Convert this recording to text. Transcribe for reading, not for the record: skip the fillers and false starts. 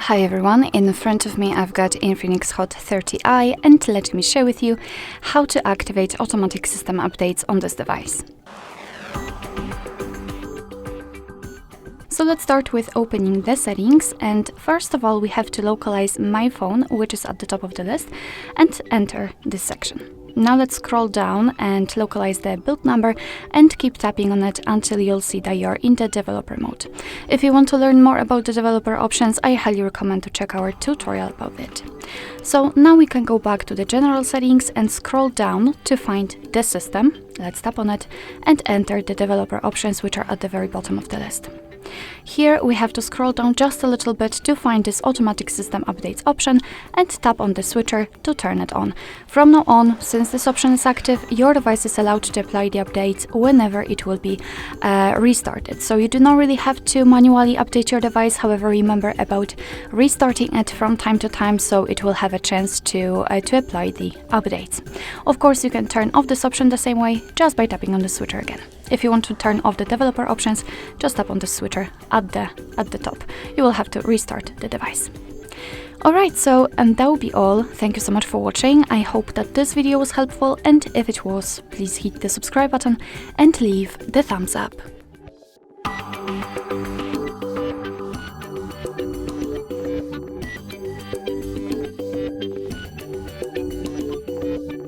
Hi everyone, in front of me I've got INFINIX Hot 30i and let me share with you how to activate automatic system updates on this device. So let's start with opening the settings, and first of all we have to localize my phone, which is at the top of the list, and enter this section. Now let's scroll down and localize the build number and keep tapping on it until you'll see that you're in the developer mode. If you want to learn more about the developer options, I highly recommend to check our tutorial about it. So now we can go back to the general settings and scroll down to find the system. Let's tap on it and enter the developer options, which are at the very bottom of the list. Here we have to scroll down just a little bit to find this automatic system updates option and tap on the switcher to turn it on. From now on, since this option is active, your device is allowed to apply the updates whenever it will be restarted. So you do not really have to manually update your device. However, remember about restarting it from time to time so it will have a chance to apply the updates. Of course, you can turn off this option the same way, just by tapping on the switcher again. If you want to turn off the developer options, just tap on the switcher at the top. You will have to restart the device. Alright, so that will be all. Thank you so much for watching. I hope that this video was helpful, and if it was, please hit the subscribe button and leave the thumbs up.